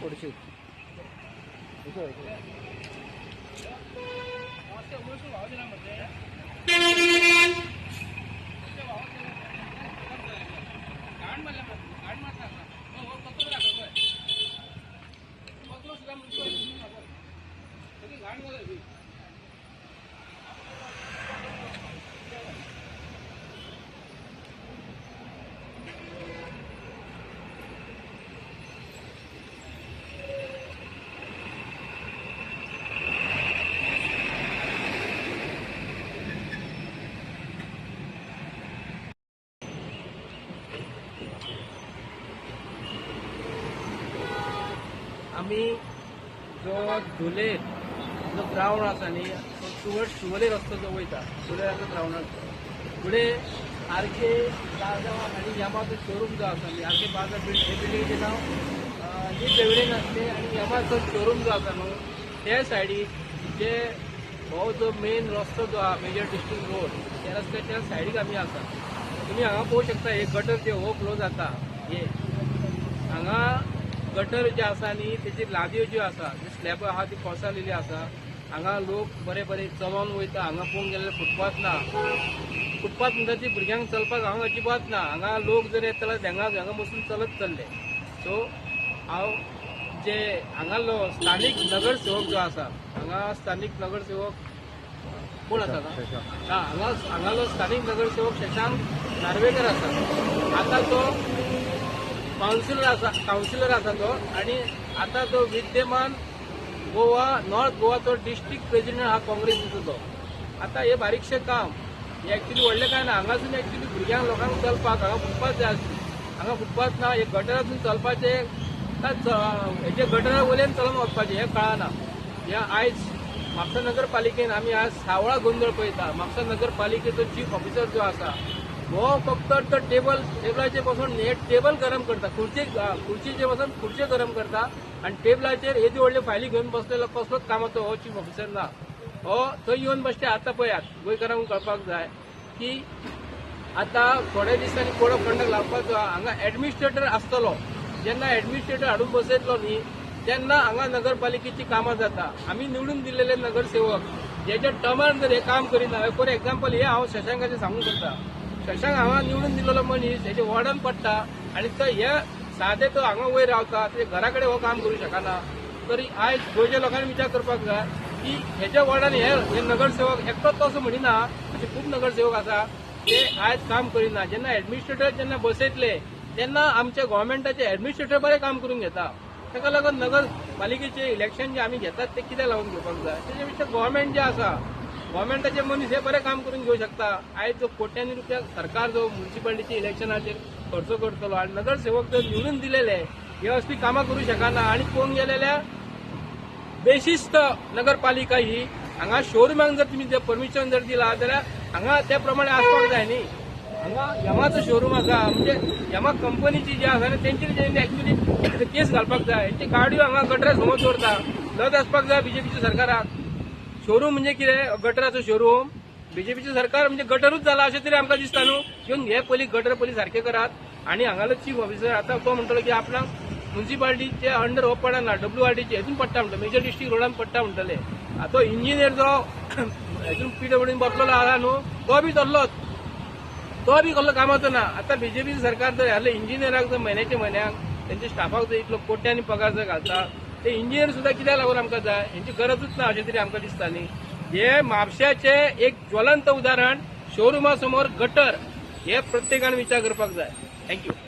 पडशीत आम्ही जो धुले जो ग्राउंड आसा न्ही तो टुवर्ड्स शिवोले रस्तो जो वयता धुलेराचो ग्राउंडार फुडें आरके प्लाझा आनी यामाचो शोरूम जो आसा न्ही आरके प्लाझा हे बिल्डिंगेचें नांव न्यू पेविलियन आसलें आनी यामाचो शोरूम जो आसा न्हू ते सायडीक जे हो जो मेन रस्तो जो आहा मेजर डिस्ट्रिक्ट रोड त्या रस्त्याच्या सायडीक आमी आसा तुमी हांगा पळोवंक शकता हे गटर जे ओव्हरफ्लो जाता हे हांगा गटर जे आसा न्ही तेची लादयो ज्यो आसा जे स्लॅब आहा ती कोसळलेली आसा हांगा लोक बरे बरे चलोन वयता हांगा पळोवंक गेल्यार फुटपाथ ना फुटपाथ म्हणटा ती भुरग्यांक चलपाक हांगा अजिबात ना हांगा लोक जर येता जाल्यार हांगा बसून चलत चल्ले सो हांव जे हांगालो स्थानीक नगरसेवक जो आसा हांगा स्थानीक नगरसेवक कोण आसा हांगालो स्थानीक नगरसेवक शशांक नार्वेकर आसा आता तो काउन्सिलर आसा तो आणि आता तो विद्यमान गोवा नॉर्थ गोवाचो डिस्ट्रिक्ट प्रेसिडेंट हा काँग्रेसीचो तो आता हे बारीकशें काम हे एक्चुअली व्हडलें काय ना हांगासून एक्चुअली भुरग्यांक लोकांक चलपाक हांगा फुटपाथ जाय आसली हांगा फुटपाथ ना हे गटरातून चलपाचे हेचे गटरा वयल्यान चलून वचपाचें हें कळना हे आयज म्हापसा नगरपालिकेन आमी आज सावळा गोंधळ पळयता म्हापसा नगरपालिकेचो चीफ ऑफिसर जो आसा हो फक्त तो टेबलाचेर बसून हे टेबल गरम करता खुर्चीचेर बसून खुर्च्यो गरम करता आणि टेबलाचेर येदी व्हडल्यो फायली घेवन बसलेलो कसलोच कामाचो हो चीफ ऑफिसर ना हो थंय येवन बसचे आतां पळयात गोंयकारांक कळपाक जाय की आतां थोड्या दिसांनी कोड ऑफ कंडक्ट लावपाचो हांगा एडमिनिस्ट्रेटर आसतलो जेन्ना एडमिनिस्ट्रेटर हाडून बसयतलो न्ही तेन्ना हांगा नगरपालिकेची कामां जाता आमी निवडून दिल्लेले नगरसेवक जेच्या टर्मार जर हे काम करिना फॉर एक्झाम्पल हे हांव शशांकाचें सांगूंक सोदतां शशांक हांगा निवडून दिल्लो मनीस हेचे वॉर्डन पडटा आनी तो हे सादे तो हांगा वयर रावता ते घरा कडेन हो काम करूं शकना तरी आयज गोंयच्या लोकांनी विचार करपाक जाय की हेच्या वॉर्डान हे नगरसेवक एकटोच असो म्हणिना अशे खूब नगरसेवक आसा ते आयज काम करिना जेन्ना एडमिनिस्ट्रेटर जेन्ना बसयतले तेन्ना आमच्या गव्हर्मेंटाचे एडमिनिस्ट्रेटर बरें काम करून घेता ताका लागून नगरपालिकेचे इलेक्शन जे आमी घेतात ते कित्याक लावून घेवपाक जाय तेजे भितर गव्हर्मेंट जे आसा गव्हर्मेंटाचे मनीस हे बरें काम करून घेवंक शकता आयज जो कोट्यांनी रुपया सरकार जो म्युनिसिपालिटीचे इलेक्शनाचेर खर्च करतलो आनी नगरसेवक जर निवडून दिलेले हे असली कामां करूं शकना आनी पळोवंक गेलेल्या बेशिस्त नगरपालिका ही हांगा शोरुमांक जर तुमी जर परमिशन जर दिला जाल्यार हांगा त्या प्रमाणे आसपाक जाय न्ही हांगा यमाचो शोरूम आसा म्हणजे यमा कंपनीची जी आसा न्ही तेंचेर एक्चुअली केस घालपाक जाय हेंची गाडयो हांगा गटरा समोर दवरता लज आसपाक जाय बीजेपीच्या सरकाराक शोरूम म्हणजे कितें गटराचो शोरूम बीजेपीचे सरकार म्हणजे गटरूच जाला अशें तरी आमकां दिसता न्हू घेवन हे पयलीं गटर पयलीं सारके करात आनी हांगालो चीफ ऑफिसर आतां तो म्हणटलो की आपणाक म्युनिसिपालिटीचे अंडर हो पडना WRDचे हेतून पडटा म्हणटा मेजर डिस्ट्रिक्ट रोडान पडटा म्हणटले तो इंजिनियर जो हेतून PWDन बसलेलो आसा न्हू तो बी कसलो कामाचो ना आतां बीजेपीचे सरकार जर ह्याले इंजिनियराक जर म्हयन्याक तेंच्या स्टाफाक जर इतलो कोट्यांनी पगार जर घालता ते इंजिनियर सुद्धा कित्याक लागून आमकां जाय हेंची गरजूच ना अशें तरी आमकां दिसता न्ही हे म्हापश्याचे एक ज्वलंत उदाहरण शोरुमा समोर गटर हे प्रत्येकान विचार करपाक जाय थँक्यू